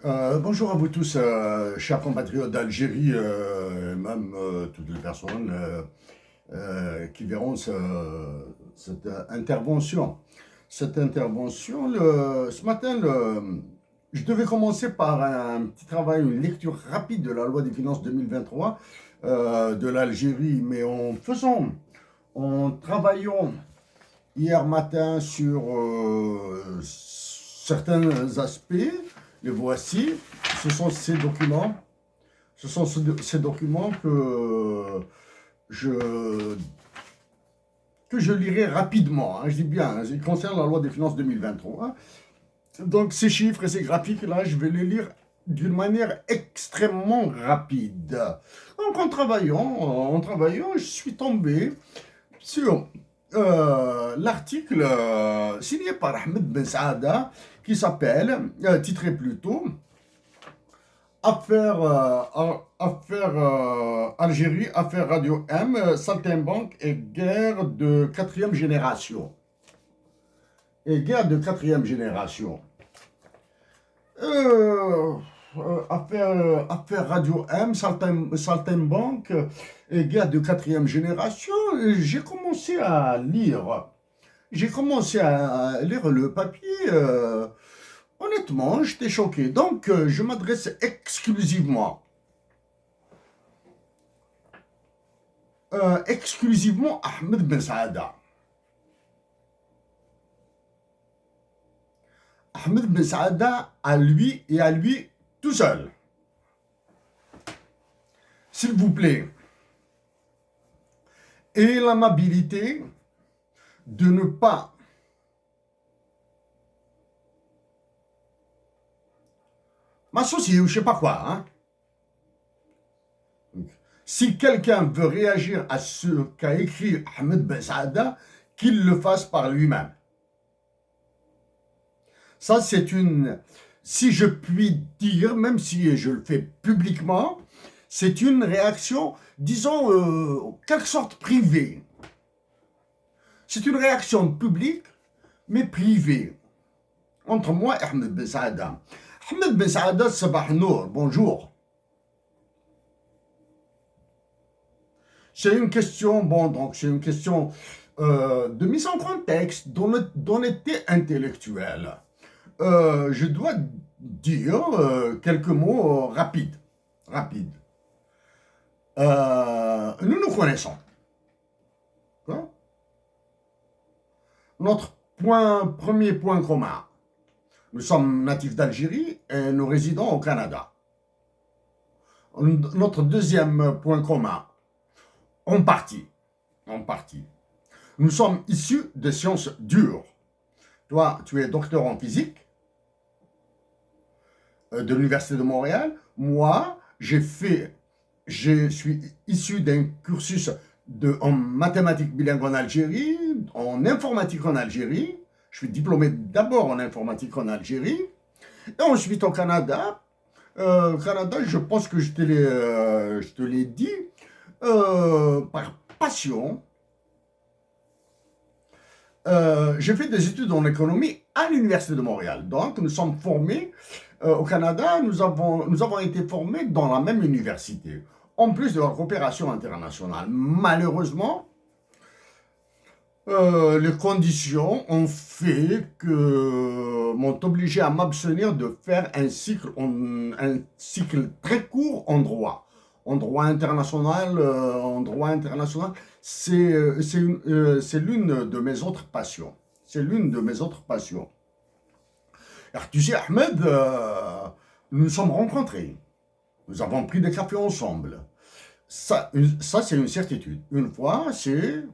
Bonjour à vous tous, chers compatriotes d'Algérie, même toutes les personnes qui verront cette intervention. Cette intervention, ce matin, je devais commencer par un petit travail, une lecture rapide de la loi des finances 2023 de l'Algérie, mais en travaillant hier matin sur certains aspects, les voici. Ce sont ces documents. Ce sont ces documents je, que je lirai rapidement. Hein, je dis bien, hein, ils concernent la loi des finances 2023. Donc ces chiffres et ces graphiques-là, je vais les lire d'une manière extrêmement rapide. Donc en travaillant, je suis tombé sur l'article signé par Ahmed Ben Saada qui s'appelle, titré plutôt, Affaire Algérie, Affaire Radio M, Saltimbanque et guerre de quatrième génération. Et guerre de quatrième génération. Euh, affaire Radio M, Saltimbanque et guerre de quatrième génération. J'ai commencé à lire. J'ai commencé à lire le papier. Honnêtement, j'étais choqué. Donc, je m'adresse exclusivement à Ahmed Ben Saada. Ahmed Ben Saada, à lui et à lui tout seul. S'il vous plaît, ayez l'amabilité de ne pas m'associer ou je sais pas quoi. Hein. Si quelqu'un veut réagir à ce qu'a écrit Ahmed Ben Saada, qu'il le fasse par lui-même. Ça, c'est une, si je puis dire, même si je le fais publiquement, c'est une réaction, disons, en quelque sorte privée. C'est une réaction publique, mais privée, entre moi et Ahmed Ben Saada. Ahmed Ben Saada, Sabah Nour, bonjour. C'est une question, c'est une question de mise en contexte, d'honnêteté intellectuelle. Je dois dire quelques mots rapides. Nous nous connaissons. Hein. Notre premier point commun. Nous sommes natifs d'Algérie et nous résidons au Canada. Notre deuxième point commun, en partie. Nous sommes issus des sciences dures. Toi, tu es docteur en physique de l'Université de Montréal. Moi, je suis issu d'un cursus en mathématiques bilingues en Algérie, en informatique en Algérie. Je suis diplômé d'abord en informatique en Algérie. Et ensuite au Canada. Canada, je pense que je te l'ai dit, par passion. J'ai fait des études en économie à l'Université de Montréal. Donc, nous sommes formés au Canada, nous avons été formés dans la même université, en plus de la coopération internationale. Malheureusement, les conditions ont fait que m'ont obligé à m'abstenir de faire un cycle très court en droit. En droit international, c'est l'une de mes autres passions. Alors, tu sais, Ahmed, nous nous sommes rencontrés. Nous avons pris des cafés ensemble. Ça c'est une certitude. Une fois, c'est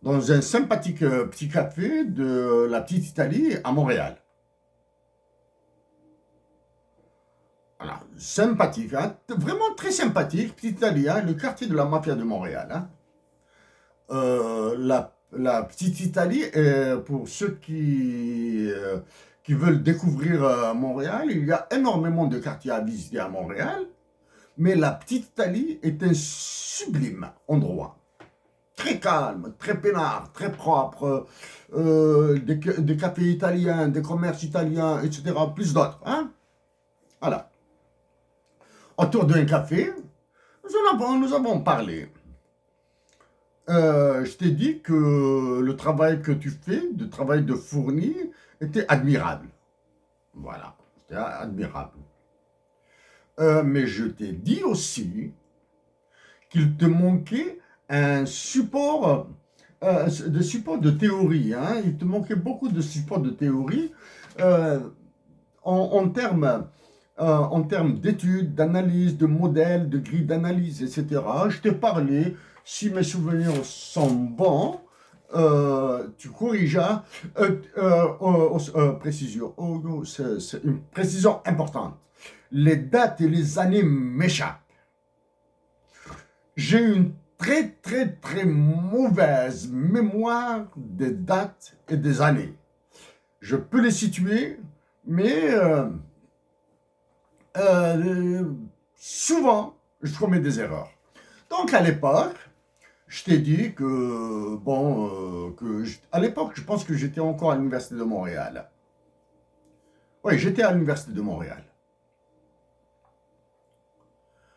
dans un sympathique petit café de la Petite Italie à Montréal. Voilà, sympathique, hein, vraiment très sympathique, Petite Italie, hein, le quartier de la mafia de Montréal. Hein. La Petite Italie, pour ceux qui veulent découvrir Montréal, il y a énormément de quartiers à visiter à Montréal, mais la Petite Italie est un sublime endroit. Très calme, très peinard, très propre, des cafés italiens, des commerces italiens, etc., plus d'autres. Hein. Voilà. Autour d'un café, nous avons parlé. Je t'ai dit que le travail que tu fais, le travail de fourni, était admirable. Voilà, c'était admirable. Mais je t'ai dit aussi qu'il te manquait un support, de support de théorie. Hein. Il te manquait beaucoup de support de théorie euh, en termes d'études, d'analyse, de modèles, de grilles d'analyse, etc. Je t'ai parlé, si mes souvenirs sont bons, tu corrigeas, précision, c'est une précision importante. Les dates et les années m'échappent. J'ai une très très très mauvaise mémoire des dates et des années. Je peux les situer, mais euh, souvent, je commets des erreurs. Donc à l'époque, je t'ai dit que, bon, à l'époque, je pense que j'étais encore à l'Université de Montréal. Oui, j'étais à l'Université de Montréal.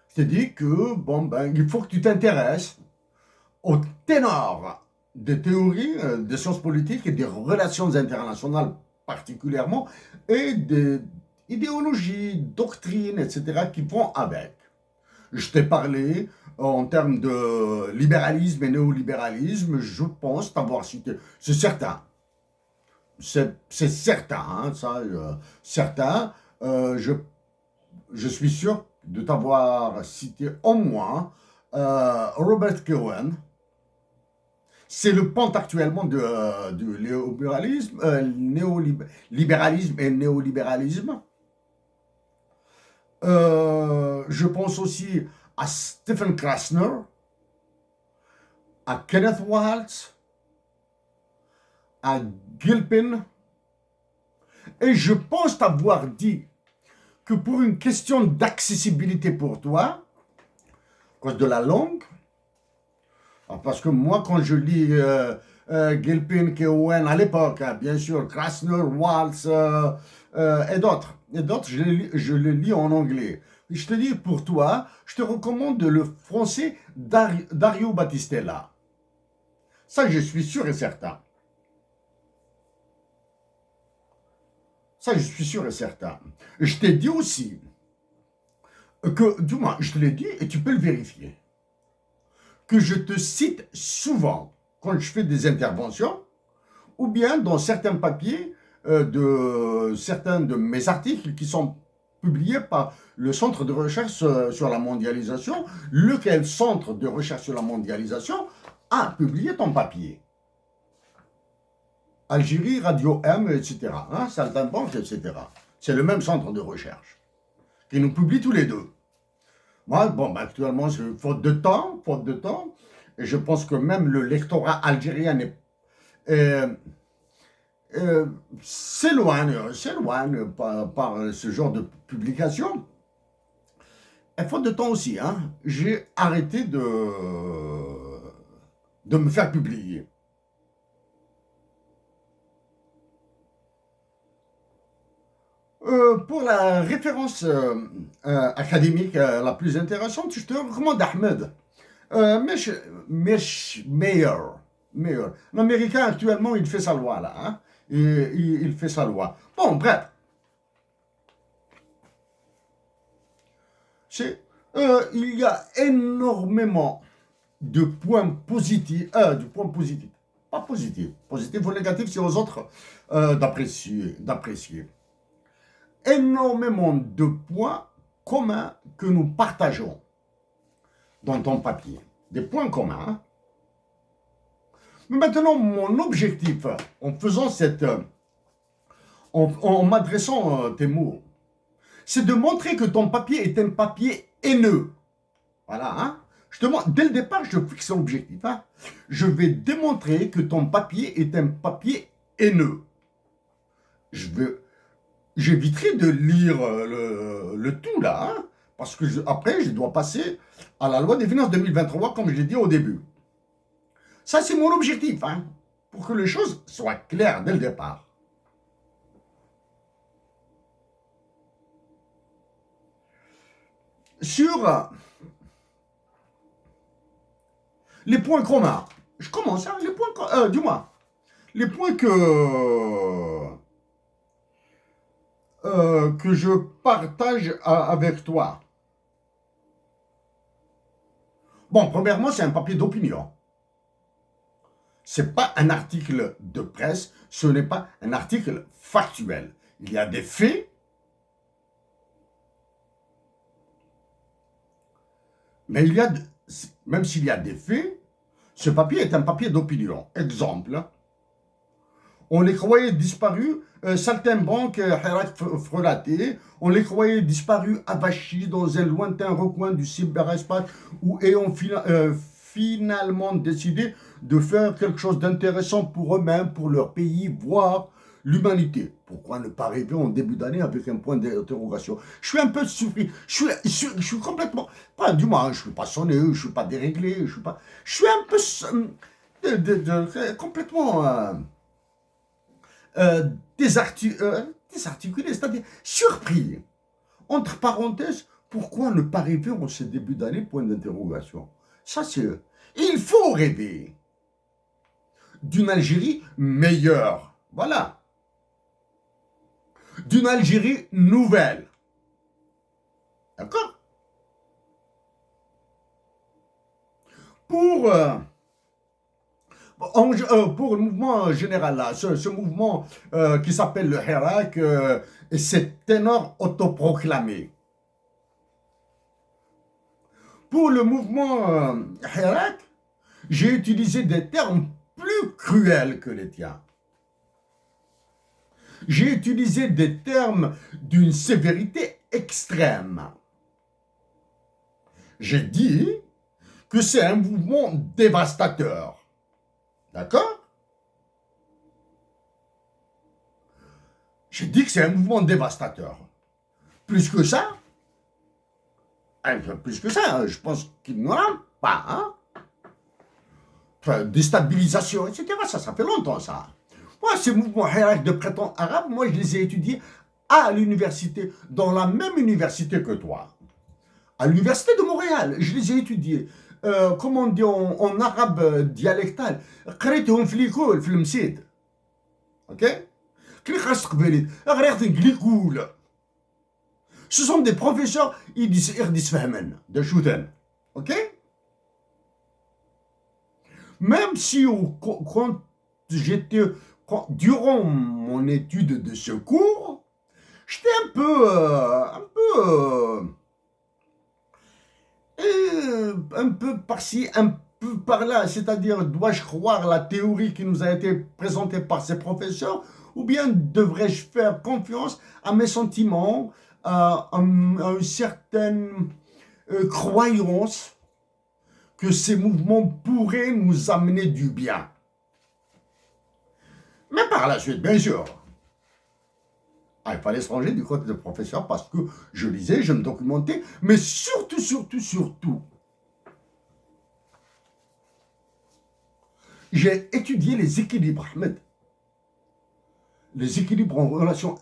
Je t'ai dit que, bon, ben, il faut que tu t'intéresses au ténor des théories des sciences politiques et des relations internationales particulièrement, et des idéologies, doctrines, etc., qui vont avec. Je t'ai parlé en termes de libéralisme et néolibéralisme, je pense t'avoir cité. C'est certain. C'est certain, hein, ça, certain. Je suis sûr de t'avoir cité au moins Robert Cohen. C'est le pont actuellement du néolibéralisme, néolibéralisme et néolibéralisme. Je pense aussi à Stephen Krasner, à Kenneth Waltz, à Gilpin, et je pense t'avoir dit que pour une question d'accessibilité pour toi, à cause de la langue, parce que moi quand je lis Gilpin, Cohen à l'époque, hein, bien sûr, Krasner, Waltz et d'autres, je les lis en anglais. Je te dis pour toi, je te recommande le français Dario Battistella. Ça, je suis sûr et certain. Ça, je suis sûr et certain. Je t'ai dit aussi que, du moins, je te l'ai dit et tu peux le vérifier, que je te cite souvent quand je fais des interventions ou bien dans certains papiers de certains de mes articles qui sont publiés par le Centre de recherche sur la mondialisation, lequel Centre de recherche sur la mondialisation a publié ton papier. Algérie, Radio M, etc. Hein, Saltimbanque, etc. C'est le même centre de recherche qui nous publie tous les deux. Moi, bon, ben, actuellement, c'est faute de temps, et je pense que même le lectorat algérien euh, s'éloigne par ce genre de publication. Et faute de temps aussi, hein, j'ai arrêté de me faire publier. Pour la référence académique la plus intéressante, je te recommande Ahmed. Meyer. L'Américain, actuellement, il fait sa loi, là. Hein? Il fait sa loi. Bon, bref. Il y a énormément de points positifs. Du point positif. Pas positif. Positif ou négatif, c'est aux autres d'apprécier. Énormément de points communs que nous partageons dans ton papier. Des points communs. Hein? Mais maintenant, mon objectif, en faisant en m'adressant tes mots, c'est de montrer que ton papier est un papier haineux. Voilà, hein? Dès le départ, je fixe l'objectif. Hein? Je vais démontrer que ton papier est un papier haineux. J'éviterai de lire le tout là, hein? Parce que après, je dois passer à la loi des finances 2023, comme je l'ai dit au début. Ça, c'est mon objectif, hein, pour que les choses soient claires dès le départ. sur les points communs. Je commence, hein, les points, du moins, les points que je partage avec toi. Bon, premièrement, c'est un papier d'opinion. Ce n'est pas un article de presse, ce n'est pas un article factuel. Il y a des faits, mais même s'il y a des faits, ce papier est un papier d'opinion. Exemple, on les croyait disparus, saltimbanques, Hirak frelaté, on les croyait disparus, avachis dans un lointain recoin du cyberespace où ayant finalement décidé de faire quelque chose d'intéressant pour eux-mêmes, pour leur pays, voire l'humanité. Pourquoi ne pas rêver en début d'année avec un point d'interrogation? Je suis un peu surpris, je suis complètement, pas du moins, je ne suis pas sonné, je ne suis pas déréglé, je suis un peu complètement désarticulé, c'est-à-dire surpris. Entre parenthèses, pourquoi ne pas rêver en ce début d'année, point d'interrogation? Ça, c'est... Il faut rêver d'une Algérie meilleure. Voilà. D'une Algérie nouvelle. D'accord? Pour le mouvement général, là, ce mouvement qui s'appelle le Hirak, et cet ténor autoproclamé. Pour le mouvement Hirak, j'ai utilisé des termes plus cruels que les tiens. J'ai utilisé des termes d'une sévérité extrême. J'ai dit que c'est un mouvement dévastateur. D'accord? J'ai dit que c'est un mouvement dévastateur. Plus que ça, je pense qu'il n'y en a pas. Hein? Enfin, déstabilisation, etc. Ça fait longtemps, ça. Moi, ces mouvements Hirak de printemps arabe, moi, je les ai étudiés à l'université, dans la même université que toi. À l'université de Montréal, je les ai étudiés. Comment on dit en arabe dialectal, قريتهم في l'école, في المسيد. Ok? Ce sont des professeurs, ils disent de Chouten. Ok? Même si quand j'étais, durant mon étude de ce cours, j'étais un peu par-ci, un peu par-là, c'est-à-dire, dois-je croire la théorie qui nous a été présentée par ces professeurs, ou bien devrais-je faire confiance à mes sentiments, à une certaine croyance que ces mouvements pourraient nous amener du bien. Mais par la suite, bien sûr, il fallait se ranger du côté des professeurs parce que je lisais, je me documentais, mais surtout, j'ai étudié les équilibres, Ahmed. Les équilibres en relations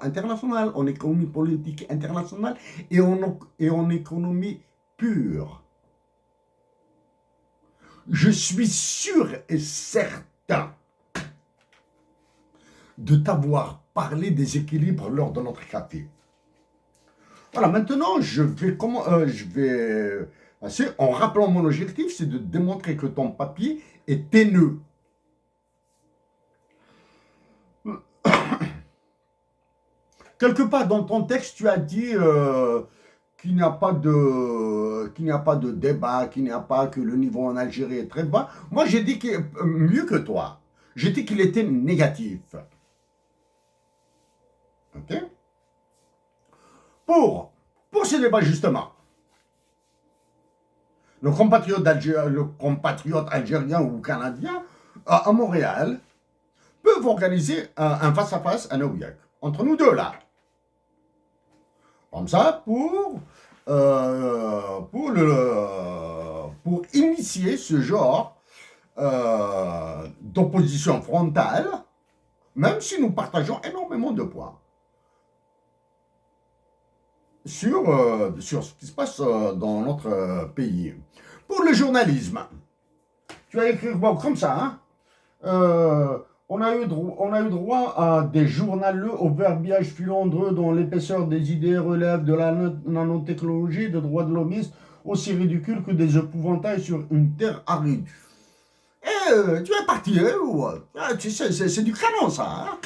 internationales, en économie politique internationale et en économie pure. Je suis sûr et certain de t'avoir parlé des équilibres lors de notre café. Voilà, maintenant, je vais passer en rappelant mon objectif, c'est de démontrer que ton papier est haineux. Quelque part dans ton texte, tu as dit qu'il n'y a pas de débat, qu'il n'y a pas que le niveau en Algérie est très bas. Moi, j'ai dit mieux que toi. J'ai dit qu'il était négatif. Ok? Pour ce débat, justement, le compatriote algérien ou canadien à Montréal peuvent organiser un face-à-face à New York. Entre nous deux, là. Comme ça, pour initier ce genre d'opposition frontale, même si nous partageons énormément de points. sur ce qui se passe dans notre pays. Pour le journalisme, tu as écrit bon, comme ça, hein? On a eu droit à des journaleux au verbiage filandreux dont l'épaisseur des idées relève de la nanotechnologie, des droits de l'hommiste, aussi ridicule que des épouvantails sur une terre aride. Tu es parti, hein, ou, tu sais, c'est du canon, ça. Hein?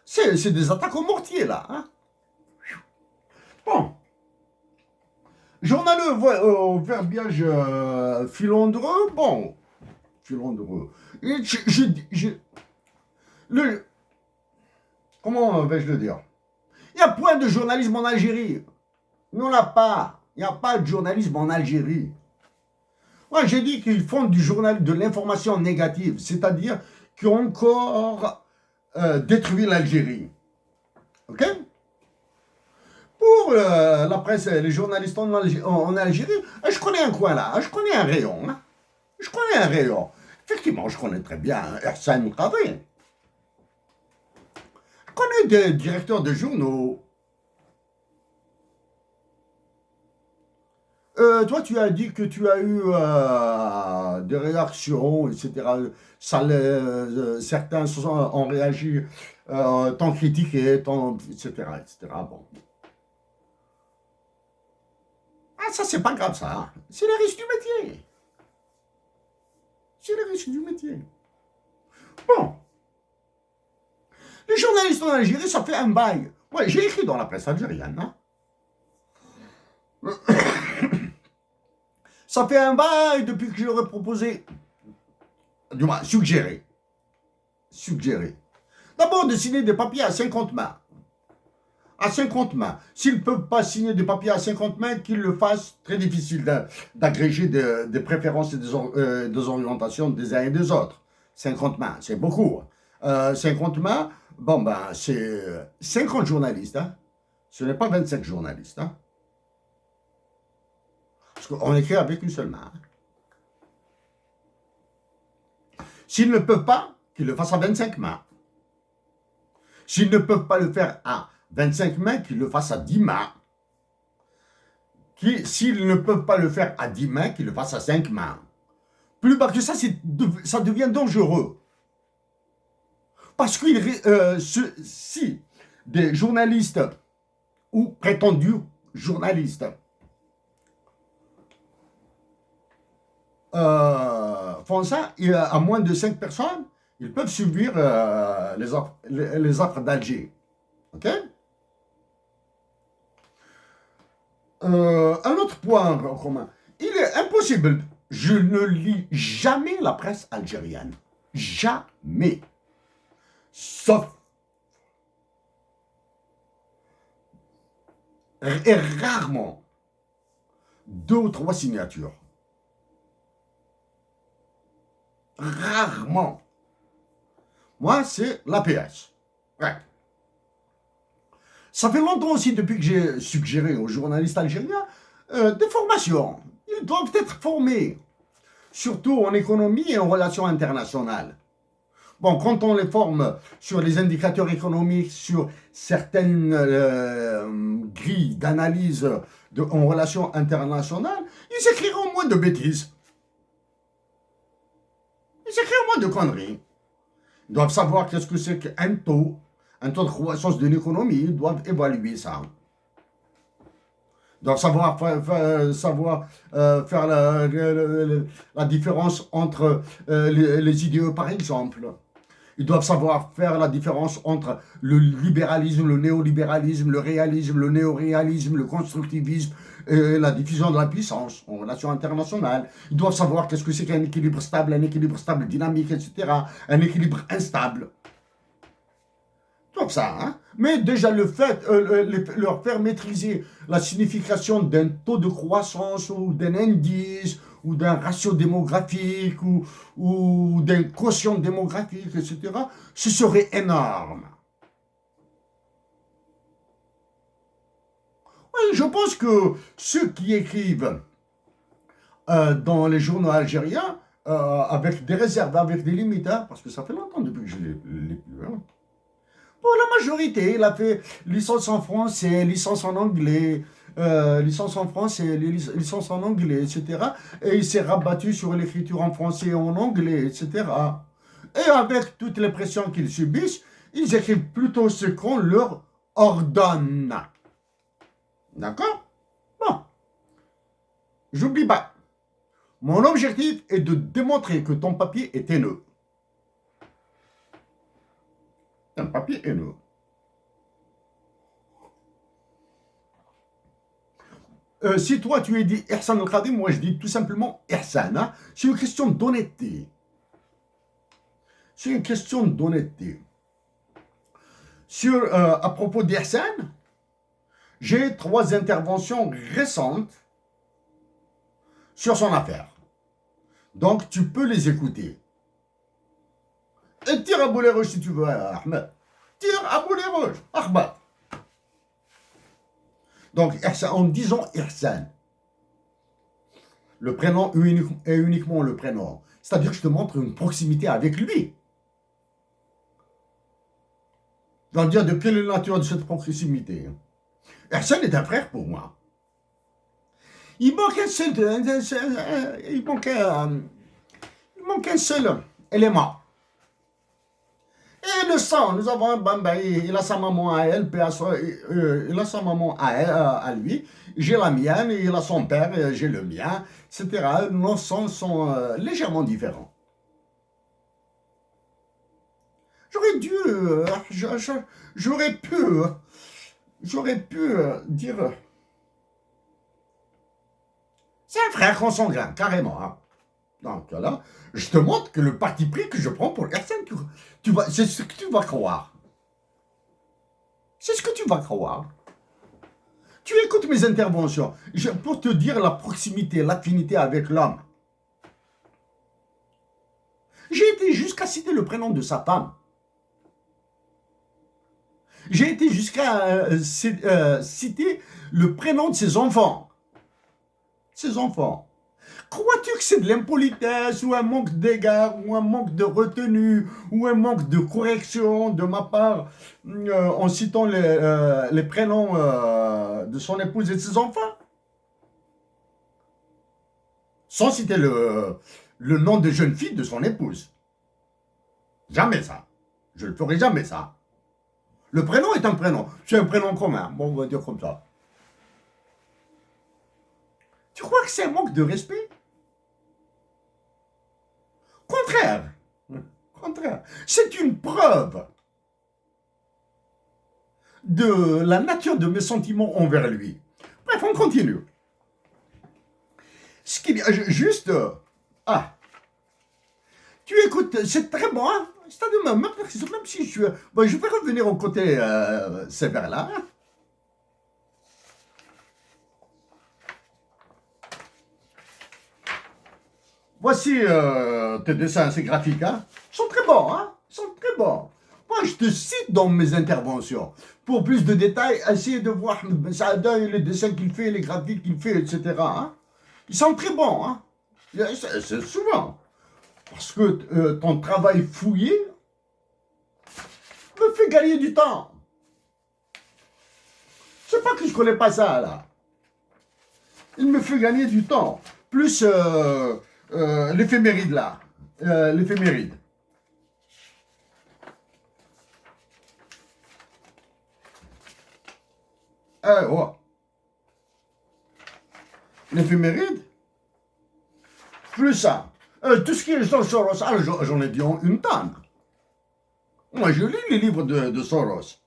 C'est des attaques au mortier, là. Hein? Bon. Journaleux au verbiage filandreux, bon, filandreux. Le, comment vais-je le dire? Il n'y a point de journalisme en Algérie. Il n'y en a pas. Il n'y a pas de journalisme en Algérie. Moi, j'ai dit qu'ils font du journal de l'information négative, c'est-à-dire qu'ils ont encore détruit l'Algérie. OK? Pour la presse, les journalistes en Algérie, je connais un coin là, je connais un rayon. Hein. Je connais un rayon. Effectivement, je connais très bien Ersan Kadri. Je connais des directeurs de journaux. Toi, tu as dit que tu as eu des réactions, etc. Certains ont réagi, tant critiqué, tant, etc., etc. Bon. Ah, ça, c'est pas grave, ça. Hein. C'est les risques du métier. C'est les risques du métier. Bon. Les journalistes en Algérie, ça fait un bail. Ouais, j'ai écrit dans la presse algérienne. Hein. Ça fait un bail depuis que je leur ai proposé, du moins suggéré. D'abord de signer des papiers à 50 mains. À 50 mains. S'ils ne peuvent pas signer des papiers à 50 mains, qu'ils le fassent. Très difficile d'agréger des préférences et des orientations des uns et des autres. 50 mains, c'est beaucoup. 50 mains, bon ben, c'est 50 journalistes. Hein. Ce n'est pas 25 journalistes. Hein. Parce qu'on écrit avec une seule main. S'ils ne peuvent pas, qu'ils le fassent à 25 mains. S'ils ne peuvent pas le faire à 25 mains, qu'ils le fassent à 10 mains. S'ils ne peuvent pas le faire à 10 mains, qu'ils le fassent à 5 mains. Plus bas que ça, ça devient dangereux. Parce que si des journalistes ou prétendus journalistes font ça, à moins de 5 personnes, ils peuvent subir les offres d'Alger. OK? Un autre point en commun. Il est impossible, je ne lis jamais la presse algérienne. Jamais. Sauf. Et rarement. 2 ou 3 signatures. Rarement. Moi, c'est l'APS. Ouais. Ça fait longtemps aussi, depuis que j'ai suggéré aux journalistes algériens des formations. Ils doivent être formés, surtout en économie et en relations internationales. Bon, quand on les forme sur les indicateurs économiques, sur certaines grilles d'analyse en relations internationales, ils écriront moins de bêtises. Ils écriront moins de conneries. Ils doivent savoir qu'est-ce que c'est qu'un taux de croissance de l'économie, ils doivent évaluer ça. Ils doivent savoir faire la différence entre les idéaux, par exemple. Ils doivent savoir faire la différence entre le libéralisme, le néolibéralisme, le réalisme, le néoréalisme, le constructivisme et la diffusion de la puissance en relations internationales. Ils doivent savoir qu'est-ce que c'est qu'un équilibre stable dynamique, etc. Un équilibre instable. Donc ça, hein. Mais déjà le fait, leur faire maîtriser la signification d'un taux de croissance ou d'un indice ou d'un ratio démographique ou d'un quotient démographique, etc., ce serait énorme. Oui, je pense que ceux qui écrivent dans les journaux algériens, avec des réserves, avec des limites, hein, parce que ça fait longtemps depuis que je l'ai lu, hein. Pour la majorité, il a fait licence en français, licence en anglais, licence en français, licence en anglais, etc. Et il s'est rabattu sur l'écriture en français et en anglais, etc. Et avec toutes les pressions qu'ils subissent, ils écrivent plutôt ce qu'on leur ordonne. D'accord? Bon, j'oublie pas. Mon objectif est de démontrer que ton papier est haineux. Un papier haineux. Si toi tu es dit Ihsan al-Khadim, moi je dis tout simplement Ihsan. Hein? C'est une question d'honnêteté. C'est une question d'honnêteté. À propos d'Ihsan, j'ai 3 interventions récentes sur son affaire. Donc tu peux les écouter. Et tire à boulet rouge si tu veux, Ahmed. Tire à boulet rouge, Ahmed. Donc, en disant Ihsan, le prénom est uniquement le prénom. C'est-à-dire que je te montre une proximité avec lui. Je vais dire de quelle est la nature de cette proximité. Ihsan est un frère pour moi. Il manque un seul élément. Et le sang, nous avons un bamba, il a sa maman à elle, il a sa maman à lui, j'ai la mienne, il a son père, j'ai le mien, etc. Nos sangs sont légèrement différents. J'aurais dû, j'aurais pu dire, c'est un frère consanguin, carrément. Hein. Donc là, je te montre que le parti pris que je prends pour Ihsan, c'est ce que tu vas croire. C'est ce que tu vas croire. Tu écoutes mes interventions pour te dire la proximité, l'affinité avec l'homme. J'ai été jusqu'à citer le prénom de sa femme. J'ai été jusqu'à citer le prénom de ses enfants. Ses enfants. Crois-tu que c'est de l'impolitesse ou un manque d'égard ou un manque de retenue ou un manque de correction de ma part en citant les prénoms de son épouse et de ses enfants? Sans citer le nom de jeune fille de son épouse. Jamais ça. Je ne ferai jamais ça. Le prénom est un prénom. C'est un prénom commun. Bon, on va dire comme ça. Tu crois que c'est un manque de respect? Contraire. Contraire. C'est une preuve de la nature de mes sentiments envers lui. Bref, on continue. Ce qui juste... tu écoutes, c'est très bon, hein? C'est-à-dire, même si je suis... Bon, je vais revenir au côté sévère là. Hein? Voici tes dessins, ces graphiques, hein? Ils sont très bons, hein? Ils sont très bons. Moi, je te cite dans mes interventions. Pour plus de détails, essayez de voir les dessins qu'il fait, les graphiques qu'il fait, etc. Hein? Ils sont très bons, hein? C'est souvent. Parce que ton travail fouillé me fait gagner du temps. C'est pas que je connais pas ça, là. Il me fait gagner du temps. Plus l'éphéméride, là. L'éphéméride. Ouais. L'éphéméride. Plus ça. Tout ce qui est sur Soros, j'en ai dit une tonne. Moi, je lis les livres de Soros.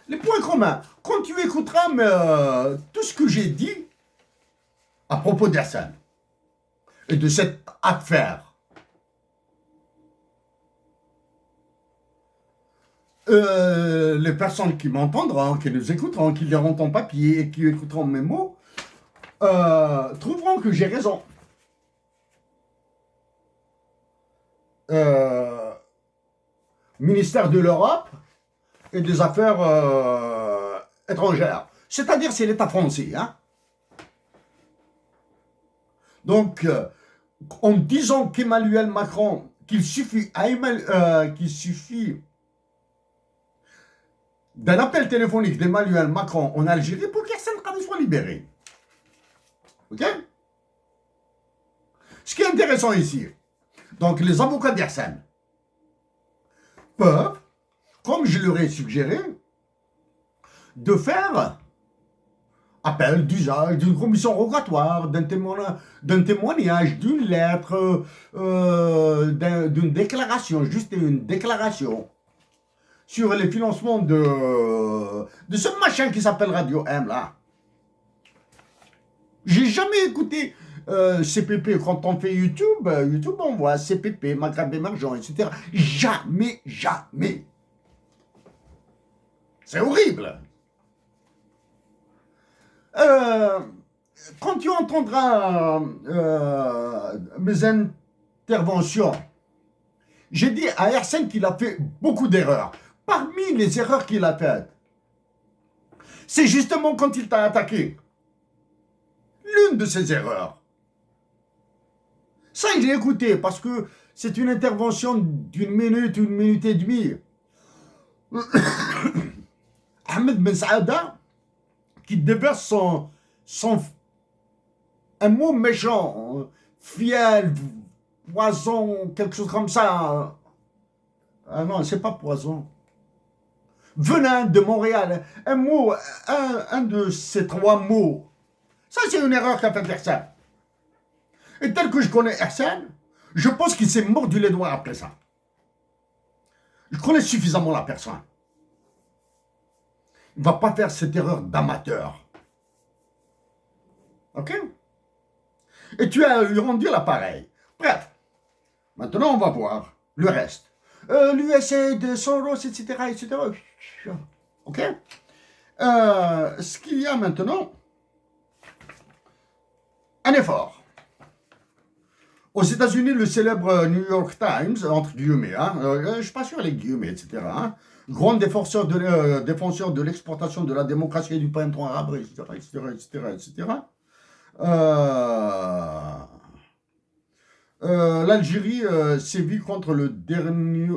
Les points communs. Quand tu écouteras tout ce que j'ai dit à propos d'Ihsan et de cette affaire, les personnes qui m'entendront, qui nous écouteront, qui liront ton papier et qui écouteront mes mots, trouveront que j'ai raison. Ministère de l'Europe et des Affaires étrangères. C'est-à-dire, c'est l'État français. Hein? Donc, en disant qu'Emmanuel Macron, qu'il suffit d'un appel téléphonique d'Emmanuel Macron en Algérie pour qu'Arsène Khani soit libéré. Ok? Ce qui est intéressant ici, donc les avocats d'Arsène peuvent, comme je leur ai suggéré, de faire appel d'usage d'une commission rogatoire, d'un témoignage, d'une lettre, d'une déclaration, juste une déclaration sur les financements de ce machin qui s'appelle Radio M là. J'ai jamais écouté CPP quand on fait YouTube. YouTube on voit CPP, Maghreb émergent, etc. Jamais, jamais. C'est horrible. Quand tu entendras mes interventions, j'ai dit à Arsène qu'il a fait beaucoup d'erreurs. Parmi les erreurs qu'il a faites, c'est justement quand il t'a attaqué. L'une de ces erreurs. Ça, j'ai écouté parce que c'est une intervention d'une minute, une minute et demie. Ahmed Ben Saada, qui déverse un mot méchant, fiel, poison, quelque chose comme ça. Ah non, c'est pas poison. Venin de Montréal, un mot, un de ces trois mots. Ça, c'est une erreur qu'a fait Arsène. Et tel que je connais Arsène, je pense qu'il s'est mordu les doigts après ça. Je connais suffisamment la personne. Il ne va pas faire cette erreur d'amateur. Ok? Et tu as lui rendu l'appareil. Bref, maintenant on va voir le reste. L'USA de Soros, etc., etc. Ok? Ce qu'il y a maintenant, un effort. Aux États-Unis, le célèbre New York Times, entre guillemets, je ne suis pas sûr les guillemets, etc., grand défenseur de l'exportation de la démocratie et du printemps arabe, etc. L'Algérie sévit contre le dernier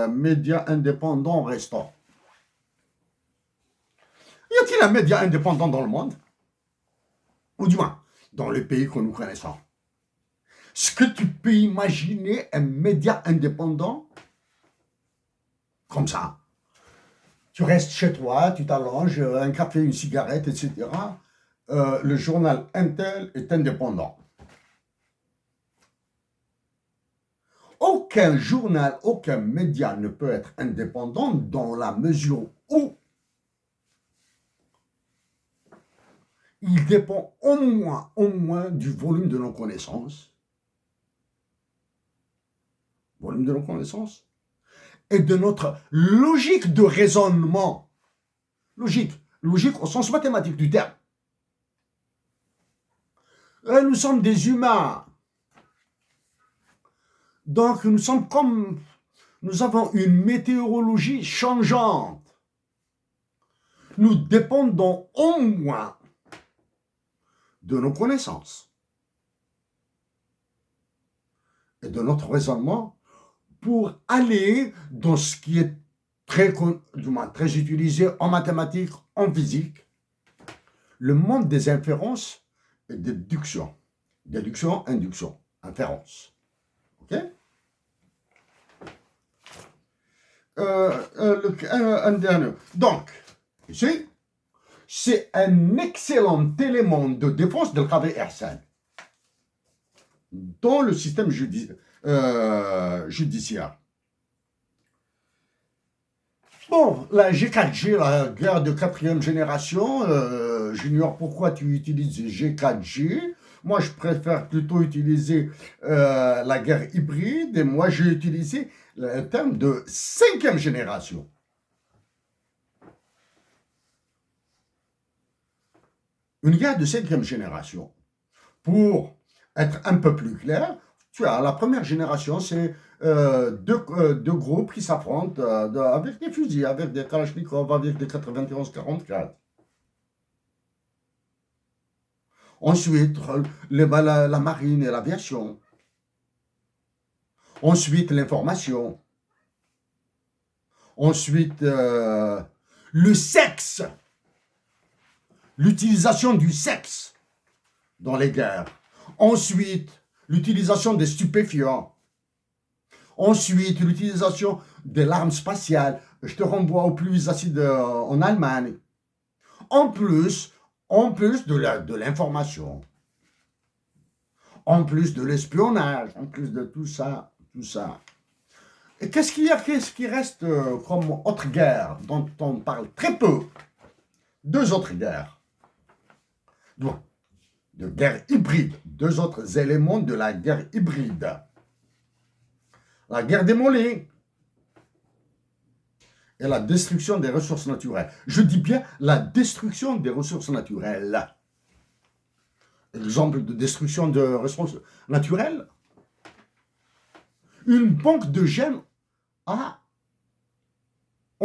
média indépendant restant. Y a-t-il un média indépendant dans le monde? Ou du moins, dans les pays que nous connaissons. Est-ce que tu peux imaginer un média indépendant comme ça? Tu restes chez toi, tu t'allonges, un café, une cigarette, etc. Le journal Intel est indépendant. Aucun journal, aucun média ne peut être indépendant dans la mesure où il dépend au moins du volume de nos connaissances. Volume de nos connaissances et de notre logique de raisonnement. Logique au sens mathématique du terme. Nous sommes des humains. Donc nous sommes comme... Nous avons une météorologie changeante. Nous dépendons au moins de nos connaissances et de notre raisonnement pour aller dans ce qui est très utilisé en mathématiques, en physique, le monde des inférences et des déductions. Déduction, induction, inférence. Ok? Un dernier. Donc, ici, c'est un excellent élément de défense de Kader Arsène dans le système judiciaire. Bon, la G4G, la guerre de quatrième génération, j'ignore pourquoi tu utilises G4G. Moi, je préfère plutôt utiliser la guerre hybride. Et moi, j'ai utilisé le terme de cinquième génération. Une guerre de cinquième génération. Pour être un peu plus clair, tu as la première génération, c'est deux groupes qui s'affrontent avec des fusils, avec des Kalachnikov, avec des 91-44. Ensuite, la marine et l'aviation. Ensuite, l'information. Ensuite, le sexe, l'utilisation du sexe dans les guerres. Ensuite, l'utilisation des stupéfiants. Ensuite, l'utilisation de l'arme spatiale. Je te renvoie aux pluies acides en Allemagne. En plus de l'information. En plus de l'espionnage. En plus de tout ça. Et qu'est-ce qui reste comme autre guerre dont on parle très peu? Deux autres guerres. De guerre hybride. Deux autres éléments de la guerre hybride. La guerre des mollets et la destruction des ressources naturelles. Je dis bien la destruction des ressources naturelles. Exemple de destruction de ressources naturelles. Une banque de gènes en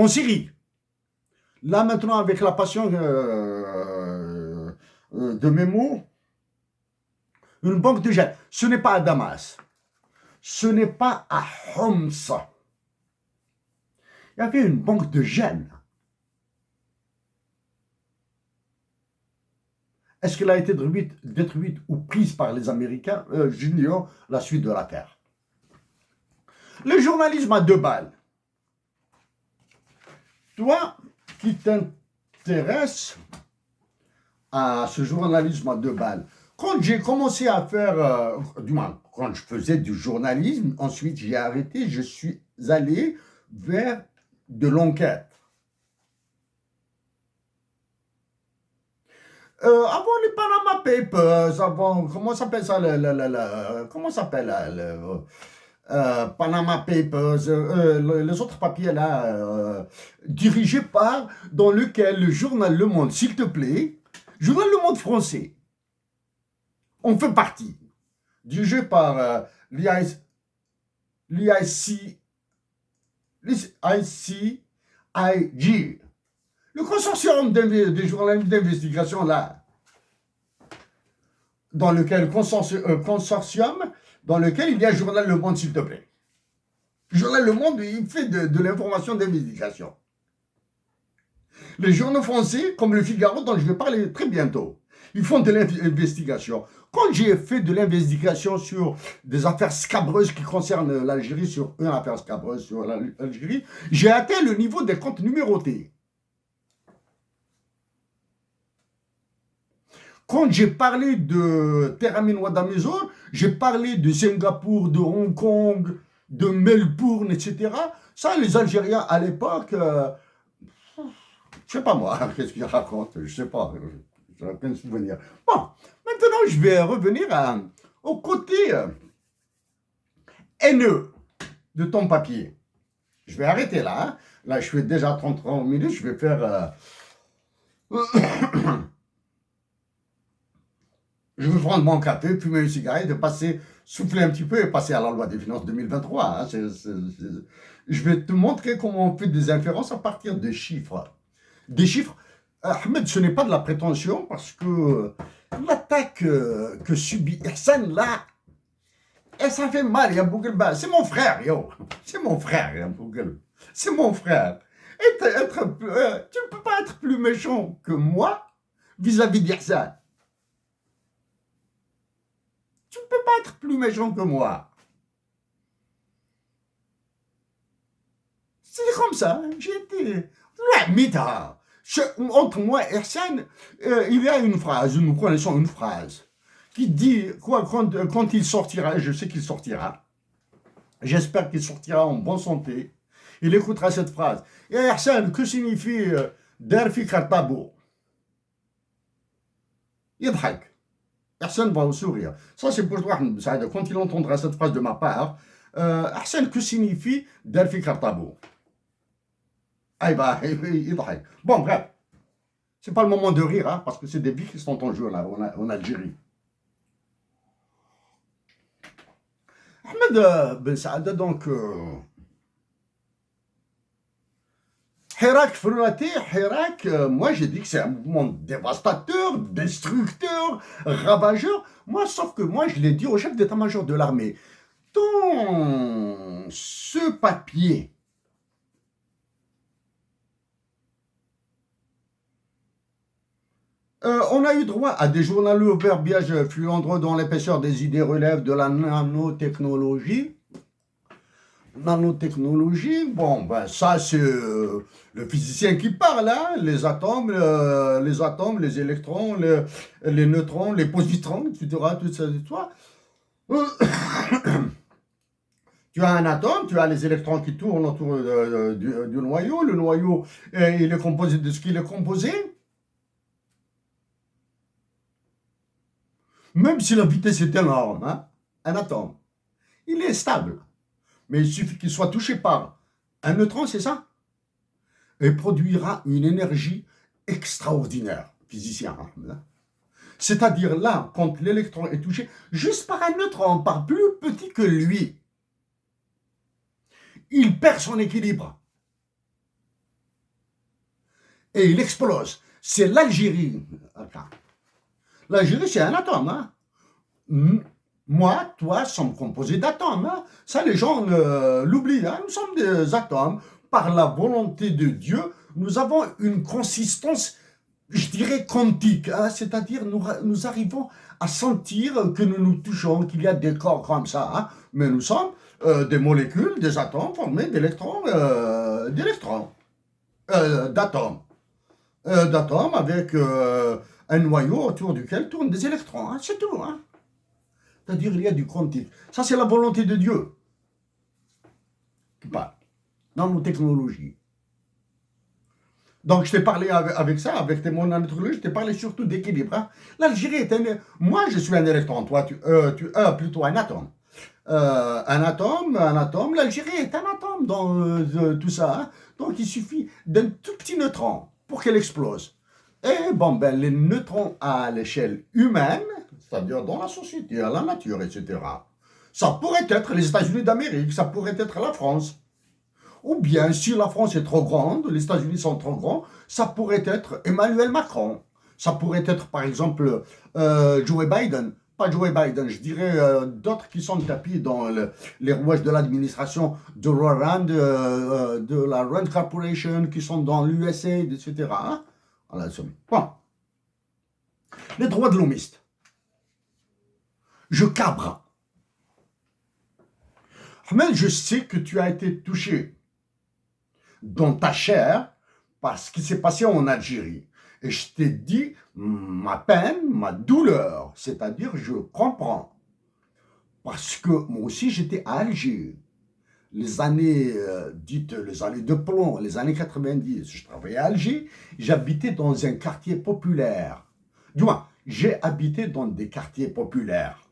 Syrie. Là maintenant avec la passion de Memo, une banque de gènes. Ce n'est pas à Damas. Ce n'est pas à Homs. Il y avait une banque de gènes. Est-ce qu'elle a été détruite ou prise par les Américains? J'ignore la suite de l'affaire. Le journalisme à 2 balles. Toi qui t'intéresses à ce journalisme à 2 balles, quand j'ai commencé à faire, du moins, quand je faisais du journalisme, ensuite j'ai arrêté, je suis allé vers de l'enquête. Avant les Panama Papers, avant, comment s'appelle ça, comment s'appelle Panama Papers, les autres papiers là, dirigés par, dans lequel le journal Le Monde, s'il te plaît, journal Le Monde français, on fait partie, dirigé par l'ICIG, le consortium des journalistes d'investigation là, dans lequel consortium dans lequel il y a le journal Le Monde, s'il te plaît. Le journal Le Monde, il fait de l'information d'investigation. Les journaux français, comme le Figaro, dont je vais parler très bientôt, ils font de l'investigation. Quand j'ai fait de l'investigation sur des affaires scabreuses qui concernent l'Algérie, sur une affaire scabreuse sur l'Algérie, j'ai atteint le niveau des comptes numérotés. Quand j'ai parlé de Teramin Wadamezor, j'ai parlé de Singapour, de Hong Kong, de Melbourne, etc. Ça, les Algériens à l'époque, je sais pas moi, qu'est-ce qu'ils racontent, je sais pas, j'ai aucun souvenir. Bon, maintenant je vais revenir au côté haineux de ton papier. Je vais arrêter là, hein. Là je fais déjà 33 minutes, je vais faire... Je vais prendre mon café, fumer une cigarette, souffler un petit peu et passer à la loi des finances 2023. Hein. Je vais te montrer comment on fait des inférences à partir de chiffres. Des chiffres, Ahmed, ce n'est pas de la prétention parce que l'attaque que subit Ihsan là, et ça fait mal, il y a Bouguel. C'est mon frère, yo. C'est mon frère, ya Bouguel. C'est mon frère. Et tu ne peux pas être plus méchant que moi vis-à-vis d'Ihsan. Tu ne peux pas être plus méchant que moi. C'est comme ça. J'ai été... Entre moi et Ihsan, il y a une phrase, nous connaissons une phrase, qui dit, quand il sortira, je sais qu'il sortira, j'espère qu'il sortira en bonne santé, il écoutera cette phrase. Et Ihsan, que signifie Darfi Kartabou? Yadhak. Personne va sourire. Ça, c'est pour toi, quand il entendra cette phrase de ma part, Ihsan, que signifie Darfi Kartabou? Bon, bref. C'est pas le moment de rire, hein, parce que c'est des vies qui sont en jeu là, en Algérie. Ahmed Ben Saada, donc, Hirak Fruati, Hirak, moi j'ai dit que c'est un mouvement dévastateur, destructeur, ravageur. Moi, sauf que moi, je l'ai dit au chef d'état-major de l'armée. Dans ce papier, On a eu droit à des journaux verbiage fluandreux dont l'épaisseur des idées relève de la nanotechnologie. Nanotechnologie, bon, ben ça c'est le physicien qui parle, hein, les atomes, les électrons, les neutrons, les positrons, etc., tout ça, toi. Tu as un atome, tu as les électrons qui tournent autour du noyau. Le noyau, il est composé de ce qu'il est composé. Même si la vitesse est énorme, hein, un atome, il est stable. Mais il suffit qu'il soit touché par un neutron, c'est ça? Et produira une énergie extraordinaire, physicien. Hein. C'est-à-dire là, quand l'électron est touché juste par un neutron, par plus petit que lui, il perd son équilibre. Et il explose. C'est l'Algérie. L'Algérie, c'est un atome. Hein. Moi, toi, sommes composés d'atomes. Hein. Ça, les gens l'oublient. Hein. Nous sommes des atomes. Par la volonté de Dieu, nous avons une consistance, je dirais, quantique. Hein. C'est-à-dire, nous arrivons à sentir que nous nous touchons, qu'il y a des corps comme ça. Hein. Mais nous sommes des molécules, des atomes formés d'atomes. D'atomes avec un noyau autour duquel tournent des électrons. Hein. C'est tout. Hein. C'est-à-dire, il y a du quantique. Ça, c'est la volonté de Dieu qui parle dans nos technologies. Donc, je t'ai parlé avec ça, avec tes mots nanotechnologie, je t'ai parlé surtout d'équilibre. Hein. L'Algérie est un... Moi, je suis un électron, toi, tu plutôt un atome. Un atome, l'Algérie est un atome dans tout ça. Hein. Donc, il suffit d'un tout petit neutron pour qu'elle explose. Et bon, ben, les neutrons à l'échelle humaine, c'est-à-dire dans la société, à la nature, etc., ça pourrait être les États-Unis d'Amérique, ça pourrait être la France. Ou bien, si la France est trop grande, les États-Unis sont trop grands, ça pourrait être Emmanuel Macron. Ça pourrait être, par exemple, Joe Biden. Pas Joe Biden, je dirais d'autres qui sont tapis dans les rouages de l'administration de la Rand Corporation, qui sont dans l'USA, etc. Hein? Voilà, bon. Les droits de l'homiste. Je cabre. Ahmed, je sais que tu as été touché dans ta chair par ce qui s'est passé en Algérie. Et je t'ai dit ma peine, ma douleur, c'est-à-dire je comprends. Parce que moi aussi j'étais à Alger. Les années, dites les années de plomb, les années 90, je travaillais à Alger, j'habitais dans un quartier populaire. Du moins, j'ai habité dans des quartiers populaires.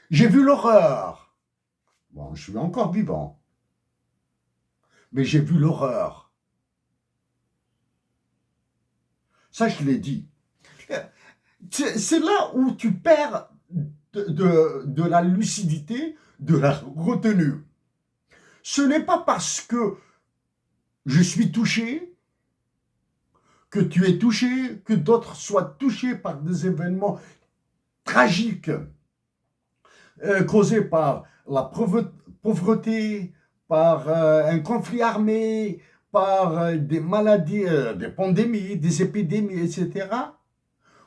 J'ai vu l'horreur. Bon, je suis encore vivant. Mais j'ai vu l'horreur. Ça, je l'ai dit. C'est là où tu perds de la lucidité, de la retenue. Ce n'est pas parce que je suis touché, que tu es touché, que d'autres soient touchés par des événements tragiques causés par la pauvreté, par un conflit armé, par des maladies, des pandémies, des épidémies, etc.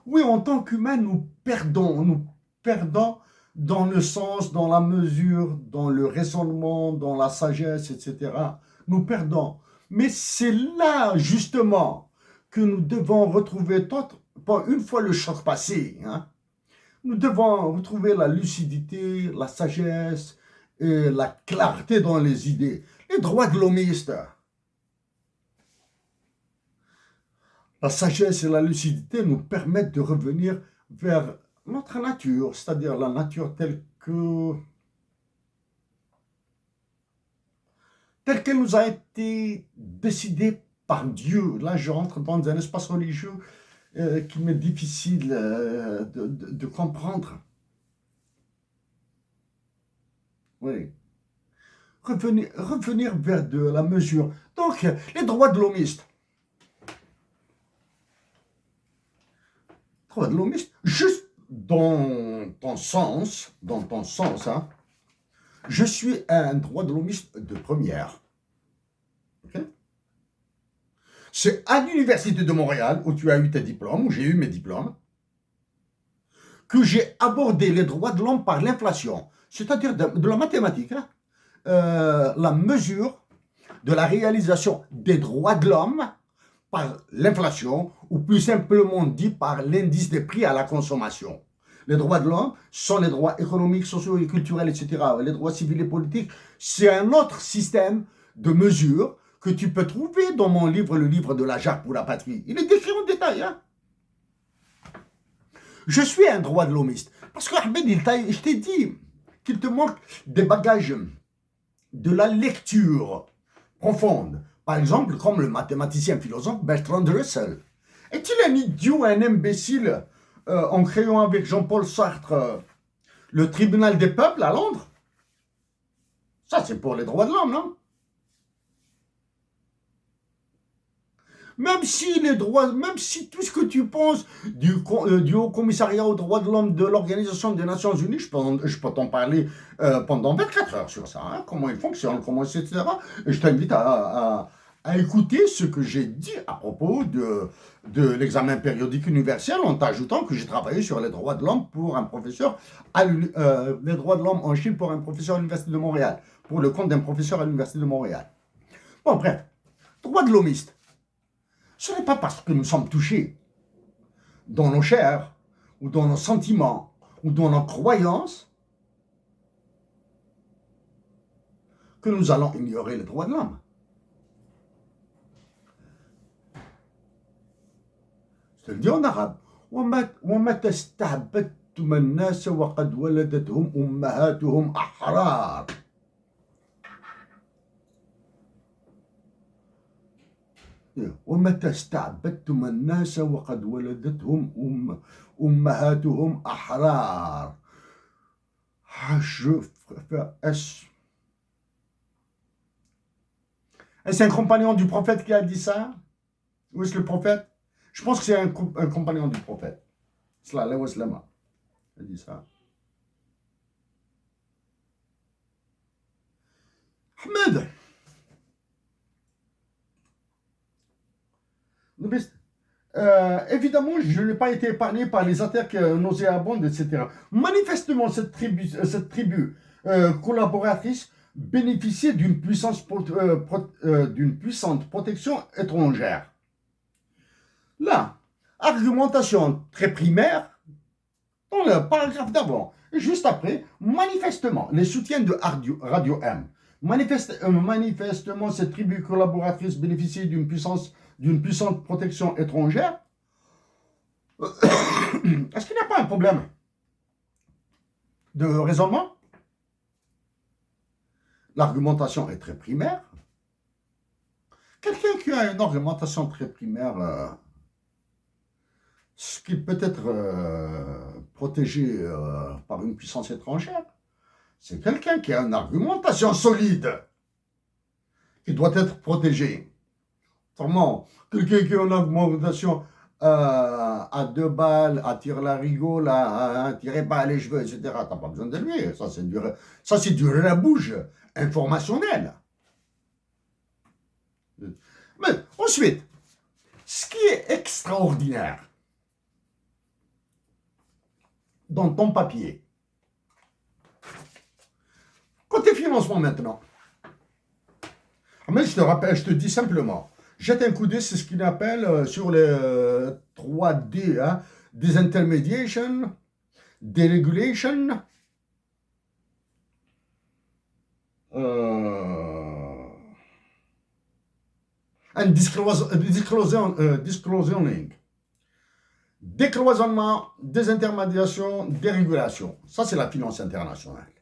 Oui, en tant qu'humains, nous perdons dans le sens, dans la mesure, dans le raisonnement, dans la sagesse, etc. Nous perdons. Mais c'est là, justement, que nous devons retrouver, une fois le choc passé, hein, nous devons retrouver la lucidité, la sagesse et la clarté dans les idées. Les droits de l'homiste. La sagesse et la lucidité nous permettent de revenir vers notre nature, c'est-à-dire la nature telle qu'elle nous a été décidée par Dieu. Là, je rentre dans un espace religieux qui m'est difficile de comprendre. Oui. Revenir vers de la mesure. Donc, les droits de l'homiste. Droits de l'homiste, juste dans ton sens, hein, je suis un droit de l'homiste de première. Okay? C'est à l'Université de Montréal, où tu as eu tes diplômes, où j'ai eu mes diplômes, que j'ai abordé les droits de l'homme par l'inflation, c'est-à-dire de la mathématique, hein. La mesure de la réalisation des droits de l'homme par l'inflation, ou plus simplement dit par l'indice des prix à la consommation. Les droits de l'homme sont les droits économiques, sociaux et culturels, etc. Les droits civils et politiques, c'est un autre système de mesures que tu peux trouver dans mon livre, le livre de la Jarre pour la patrie. Il est décrit en détail, hein. Je suis un droit de l'homiste. Parce que Ahmed, je t'ai dit qu'il te manque des bagages de la lecture profonde. Par exemple, comme le mathématicien philosophe Bertrand Russell. Est-il un idiot, un imbécile, en créant avec Jean-Paul Sartre le tribunal des peuples à Londres? Ça, c'est pour les droits de l'homme, non? Même si les droits, même si tout ce que tu penses du Haut Commissariat aux droits de l'homme de l'Organisation des Nations Unies, je peux t'en parler pendant 24 heures sur ça, hein, comment il fonctionne, comment c'est, etc. Et je t'invite à écouter ce que j'ai dit à propos de l'examen périodique universel, en t'ajoutant que j'ai travaillé sur les droits de l'homme pour un professeur, les droits de l'homme en Chine pour un professeur à l'Université de Montréal, pour le compte d'un professeur à l'Université de Montréal. Bon, bref, droits de l'homiste. Ce n'est pas parce que nous sommes touchés dans nos chairs, ou dans nos sentiments, ou dans nos croyances, que nous allons ignorer les droits de l'homme. Je te le dis en arabe. وَمَتَى اسْتَعْبَدْتُمَ النَّاسَ وَقَدْ وَلَدَتْهُمْ أُمَّهَاتُهُمْ أَحْرَارٌ. ومتى استعبدتم الناس وقد ولدتهم أمهاتهم أحرار. Est-ce un compagnon du prophète qui a dit ça? Où est-ce le prophète? Je pense que c'est un compagnon du prophète. Sallallahu alayhi wa sallam a dit ça. Ahmed, évidemment, je n'ai pas été épargné par les attaques nauséabondes, etc. Manifestement, cette tribu collaboratrice bénéficiait d'une puissante protection étrangère. Là, argumentation très primaire dans le paragraphe d'avant. Et juste après, manifestement, les soutiens de Radio M. Manifestement, cette tribu collaboratrice bénéficiait d'une puissante protection étrangère. Est-ce qu'il n'y a pas un problème de raisonnement? L'argumentation est très primaire. Quelqu'un qui a une argumentation très primaire, ce qui peut être protégé par une puissance étrangère, c'est quelqu'un qui a une argumentation solide, qui doit être protégé. Autrement, quelqu'un qui a une argumentation à 2 balles, à tirer la rigole, à tirer pas les cheveux, etc., tu n'as pas besoin de lui. Ça, c'est du rabouge informationnel. Mais ensuite, ce qui est extraordinaire dans ton papier, côté financement maintenant, mais je te rappelle, je te dis simplement, jette un coup d'œil, c'est ce qu'il appelle sur les 3D, hein, disintermediation, deregulation, and disclosioning. Décloisonnement, désintermédiation, dérégulation. Ça, c'est la finance internationale.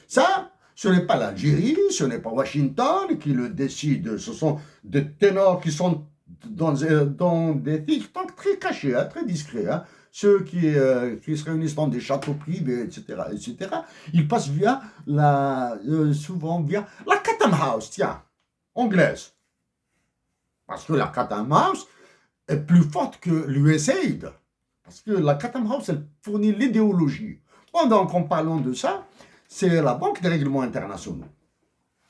Ça, ce n'est pas l'Algérie, ce n'est pas Washington qui le décide. Ce sont des ténors qui sont dans des think tanks très cachés, hein, très discrets. Hein. Ceux qui se réunissent dans des châteaux privés, etc., etc. Ils passent souvent via la Chatham House, tiens, anglaise. Parce que la Chatham House est plus forte que l'USAID. Parce que la Chatham House, elle fournit l'idéologie. Pendant qu'on parle de ça, c'est la Banque des règlements internationaux.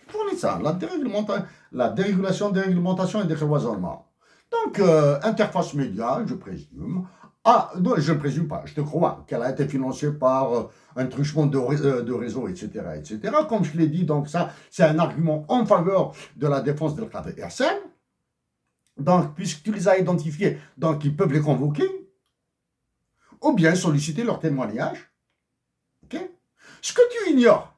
Fournit ça, la dérégulation, déréglementation et décloisonnement. Donc, interface média, je présume. Ah, non, je ne présume pas, je te crois qu'elle a été financée par un truchement de réseau, etc., etc. Comme je l'ai dit, donc ça, c'est un argument en faveur de la défense de l'Qadr Hersen. Donc, puisque tu les as identifiés, donc ils peuvent les convoquer, ou bien solliciter leur témoignage. Ok. Ce que tu ignores,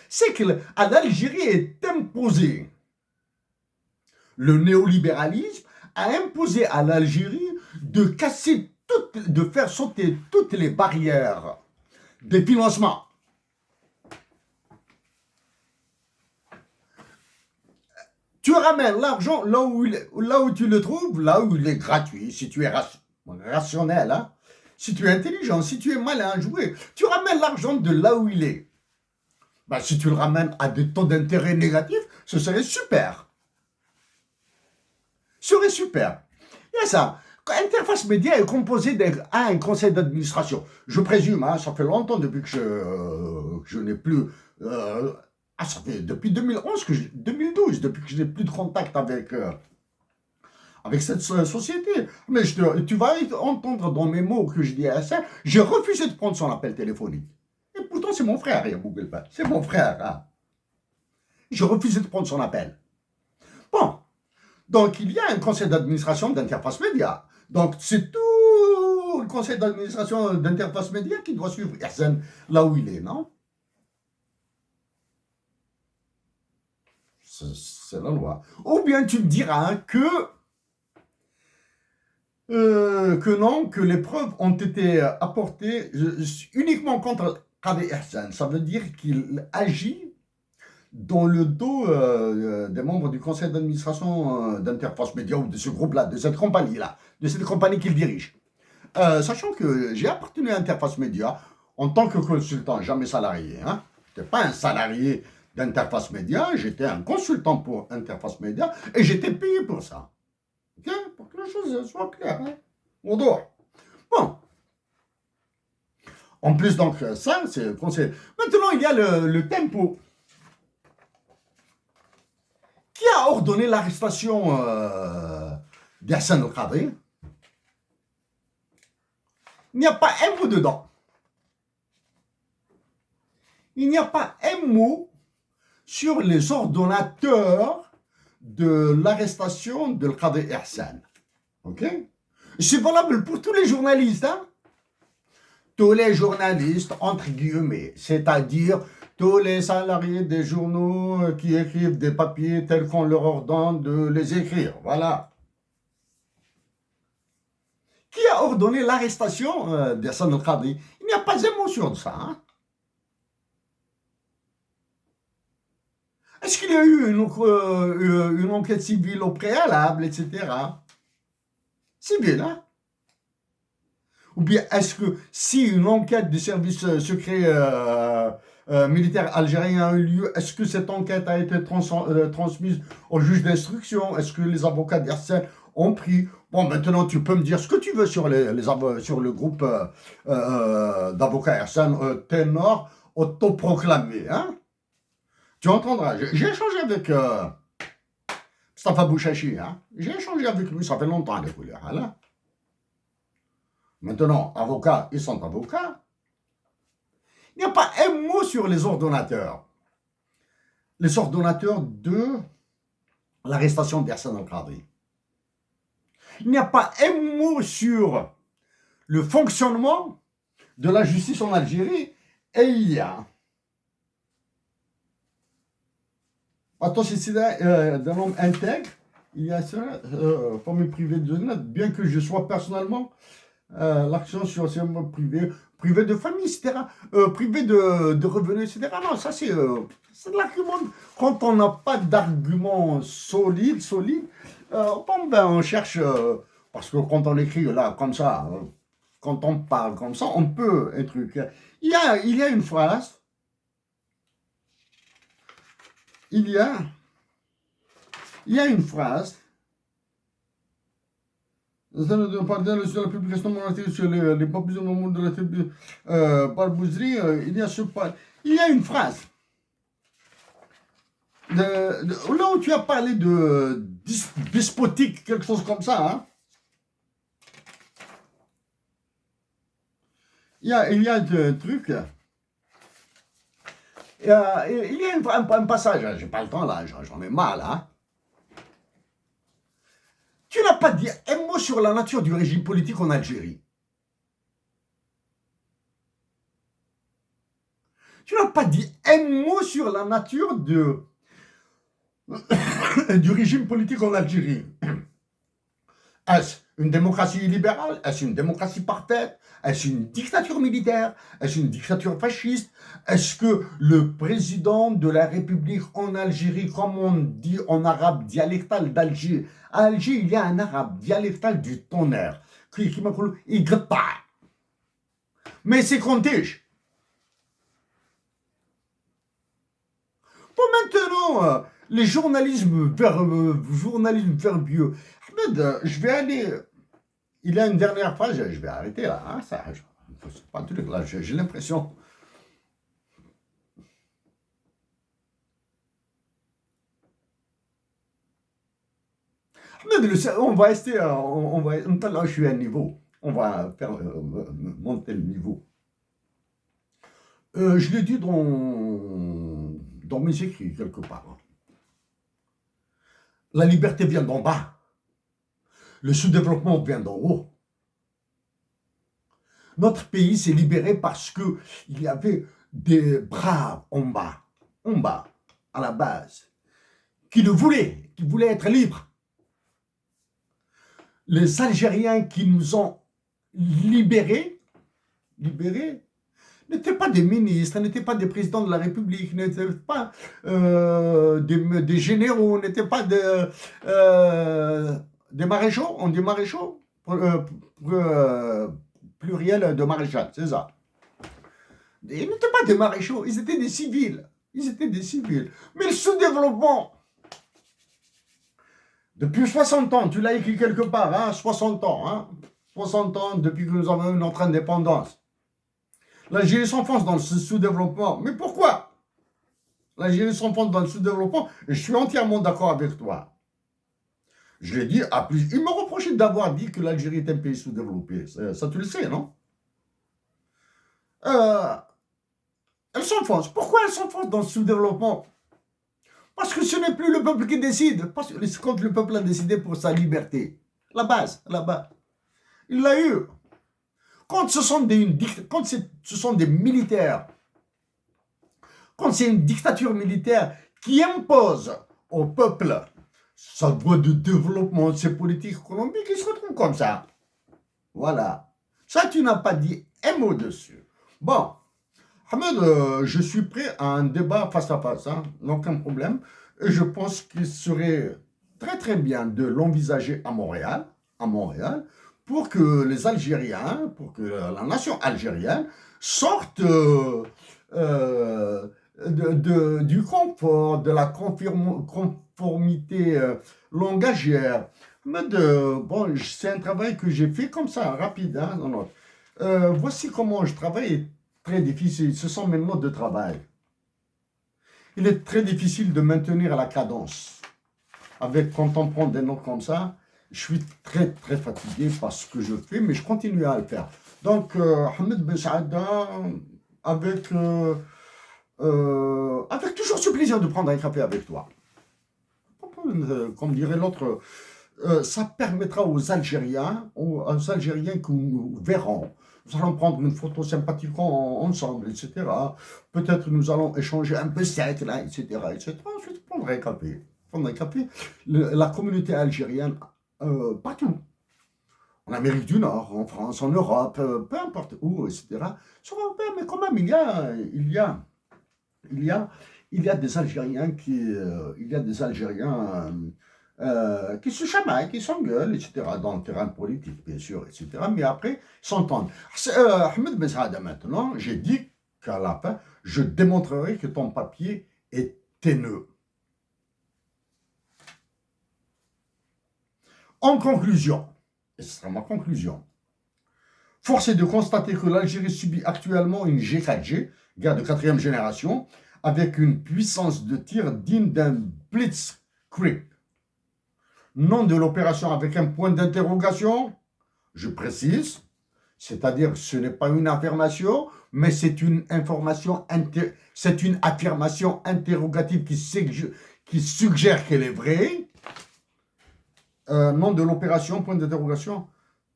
c'est qu'à l'Algérie est imposé, le néolibéralisme a imposé à l'Algérie de casser de faire sauter toutes les barrières des financements. Tu ramènes l'argent là où tu le trouves, là où il est gratuit, si tu es rationnel, hein? Si tu es intelligent, si tu es malin, joué, tu ramènes l'argent de là où il est. Ben, si tu le ramènes à des taux d'intérêt négatifs, ce serait super. Ce serait super. Il y a ça. Interface Média est composée d'un conseil d'administration. Je présume, hein, ça fait longtemps depuis que je n'ai plus... ça fait depuis 2011, 2012, depuis que je n'ai plus de contact avec cette société. Mais tu vas entendre dans mes mots que je dis à ça, j'ai refusé de prendre son appel téléphonique. Et pourtant, c'est mon frère, il y a Google pas. C'est mon frère. Hein. J'ai refusé de prendre son appel. Bon. Donc, il y a un conseil d'administration d'Interface Média. Donc, c'est tout le conseil d'administration d'Interface Média qui doit suivre Hersen là où il est, non? C'est la loi. Ou bien tu me diras que non, que les preuves ont été apportées uniquement contre Qadr Hersen. Ça veut dire qu'il agit dans le dos des membres du conseil d'administration d'Interface Média ou de ce groupe-là, de cette compagnie-là, de cette compagnie qu'il dirige. Sachant que j'ai appartenu à Interface Média en tant que consultant, jamais salarié. Hein. Je n'étais pas un salarié d'Interface Média, j'étais un consultant pour Interface Média et j'étais payé pour ça. Ok. Pour que les choses soient claires. Hein. On dort. Bon. En plus, donc, ça, c'est le conseil. Maintenant, il y a le tempo. Qui a ordonné l'arrestation d'Hassan El-Khadri? Il n'y a pas un mot dedans. Il n'y a pas un mot sur les ordonnateurs de l'arrestation de Qadr Hersen. Ok? C'est valable pour tous les journalistes. Hein? Tous les journalistes, entre guillemets, c'est-à-dire tous les salariés des journaux qui écrivent des papiers tels qu'on leur ordonne de les écrire. Voilà. Qui a ordonné l'arrestation d'Hassan El-Khadri? Il n'y a pas un mot sur ça. Hein? Est-ce qu'il y a eu une enquête civile au préalable, etc. Civile, hein? Ou bien est-ce que si une enquête du service secret militaire algérien a eu lieu, est-ce que cette enquête a été transmise au juge d'instruction? Est-ce que les avocats d'Hersen ont pris... Bon, maintenant, tu peux me dire ce que tu veux sur le groupe d'avocats Hersen ténor autoproclamé, hein? Tu entendras. J'ai échangé avec Mustafa Bouchachi, hein? J'ai échangé avec lui, ça fait longtemps, les couleurs, hein? Maintenant, avocats, ils sont avocats. Il n'y a pas un mot sur les ordonnateurs. Les ordonnateurs de l'arrestation d'Hassan El-Khadri. Il n'y a pas un mot sur le fonctionnement de la justice en Algérie. Et il y a... Attention, c'est d'un homme intègre. Il y a ça, famille privée de net, bien que je sois personnellement... l'action sur privé de famille, etc., privé de revenus, etc. Non, ça c'est de l'argument. Quand on n'a pas d'argument solide, bon, ben, on cherche, parce que quand on écrit là, comme ça, quand on parle comme ça, on peut un truc. Il y a une phrase, il y a une phrase, sur la publication sur les papiers au monde de la Barbouzri, il y a une phrase Là où tu as parlé de despotique, quelque chose comme ça, hein, il y a un truc, il y a un passage, hein, j'ai pas le temps là, j'en ai mal, hein. Tu n'as pas dit un mot sur la nature du régime politique en Algérie. Tu n'as pas dit un mot sur la nature du régime politique en Algérie. Est-ce une démocratie libérale? Est-ce une démocratie parfaite? Est-ce une dictature militaire? Est-ce une dictature fasciste? Est-ce que le président de la République en Algérie, comme on dit en arabe dialectal d'Alger, à Alger, il y a un arabe dialectal du tonnerre, qui m'appelle Igrta. Mais c'est compté. Pour maintenant, les journalismes verbieux. Ahmed, je vais aller. Il y a une dernière phrase, je vais arrêter là. Hein, ça, c'est pas un truc là, j'ai l'impression. Ahmed, on va rester. On va, là, je suis à un niveau. On va faire monter le niveau. Je l'ai dit dans mes écrits, quelque part. La liberté vient d'en bas. Le sous-développement vient d'en haut. Notre pays s'est libéré parce qu'il y avait des braves en bas, à la base, qui voulaient être libres. Les Algériens qui nous ont libérés n'étaient pas des ministres, n'étaient pas des présidents de la République, n'étaient pas des généraux, n'étaient pas des maréchaux, on dit maréchaux, pluriel de maréchal, c'est ça. Ils n'étaient pas des maréchaux, ils étaient des civils. Mais le sous-développement, depuis 60 ans, tu l'as écrit quelque part, hein, 60 ans, hein, 60 ans depuis que nous avons eu notre indépendance. L'Algérie s'enfonce dans le sous-développement. Mais pourquoi? L'Algérie s'enfonce dans le sous-développement et je suis entièrement d'accord avec toi. Je l'ai dit à plus. Il me reprochait d'avoir dit que l'Algérie est un pays sous-développé. Ça, tu le sais, non? Elle s'enfonce. Pourquoi elle s'enfonce dans le sous-développement? Parce que ce n'est plus le peuple qui décide. Parce que c'est quand le peuple a décidé pour sa liberté. La base, là-bas. Il l'a eu. Quand ce sont des militaires, quand c'est une dictature militaire qui impose au peuple sa voie de développement, ses politiques économiques, ils se retrouvent comme ça. Voilà. Ça, tu n'as pas dit un mot dessus. Bon, Ahmed, je suis prêt à un débat face à face, hein, aucun problème. Et je pense qu'il serait très très bien de l'envisager à Montréal, pour que les Algériens, pour que la nation algérienne sorte du confort, de la conformité langagière. Mais bon, c'est un travail que j'ai fait comme ça, rapide. Hein, voici comment je travaille, très difficile. Ce sont mes modes de travail. Il est très difficile de maintenir la cadence. Quand on prend des notes comme ça, je suis très très fatigué par ce que je fais, mais je continue à le faire. Donc, Ahmed Ben Saada, avec toujours ce plaisir de prendre un café avec toi. Comme dirait l'autre, ça permettra aux Algériens que nous verrons. Nous allons prendre une photo sympathique ensemble, etc. Peut-être nous allons échanger un peu sec, là, etc., etc. Ensuite, prendre un café. La communauté algérienne, partout. En Amérique du Nord, en France, en Europe, peu importe où, etc. Mais quand même, il y a des Algériens qui se chamaillent, qui s'engueulent, etc., dans le terrain politique, bien sûr, etc., mais après, s'entendent. Ahmed Ben Saada, maintenant, j'ai dit qu'à la fin, je démontrerai que ton papier est haineux. En conclusion, et ce sera ma conclusion, force est de constater que l'Algérie subit actuellement une G4G, guerre de 4e génération, avec une puissance de tir digne d'un blitzkrieg. Nom de l'opération avec un point d'interrogation, je précise, c'est-à-dire ce n'est pas une affirmation, mais c'est une information, c'est une affirmation interrogative qui suggère qu'elle est vraie. Nom de l'opération, point d'interrogation,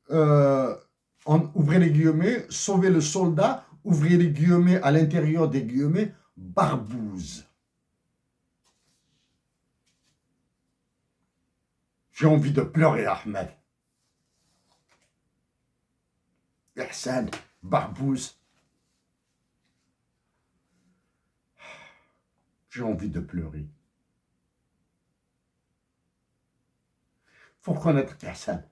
ouvrez les guillemets, sauver le soldat, ouvrez les guillemets, à l'intérieur des guillemets, barbouze. J'ai envie de pleurer, Ahmed. Ihsan, barbouze. J'ai envie de pleurer. Faut connaître Ihsan.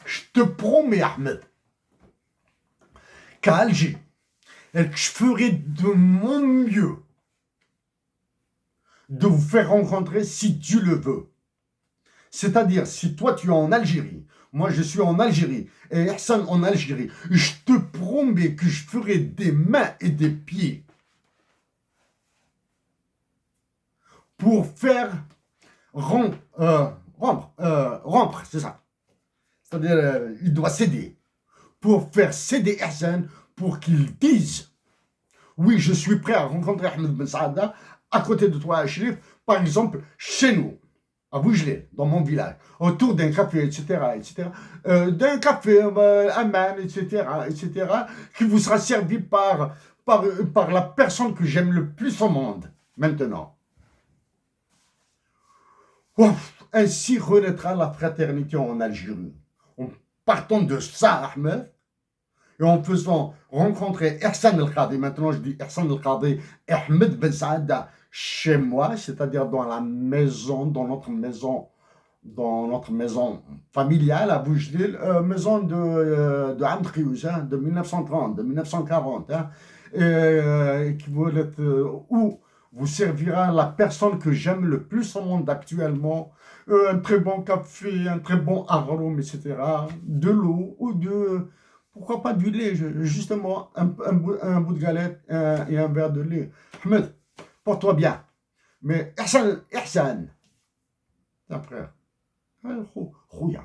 Je te promets, Ahmed, qu'à Alger, je ferai de mon mieux de vous faire rencontrer si Dieu le veut. C'est-à-dire, si toi tu es en Algérie, moi je suis en Algérie, et Ihsan en Algérie, je te promets que je ferai des mains et des pieds pour faire rompre, c'est ça. C'est-à-dire, il doit céder. Pour faire céder Ihsan, pour qu'il dise oui, je suis prêt à rencontrer Ahmed Ben Saada à côté de toi, Achrif, par exemple, chez nous, à Bougelé, dans mon village, autour d'un café, etc., d'un café, un man, etc., qui vous sera servi par la personne que j'aime le plus au monde, maintenant. Ouf, ainsi renaîtra la fraternité en Algérie. En partant de ça, Ahmed, et en faisant rencontrer Ihsan El-Qadi, maintenant je dis Ihsan El-Qadi, Ahmed Ben Saada, chez moi, c'est-à-dire dans la maison, dans notre maison familiale à Boujdil, maison de Amd Khiouz, hein, de 1930, de 1940, hein, où vous servira la personne que j'aime le plus au monde actuellement, un très bon café, un très bon arôme, etc., de l'eau ou pourquoi pas du lait, justement, un bout de galette et un verre de lait. Ahmed, porte-toi bien. Mais Ihsan, c'est un frère. Khouya.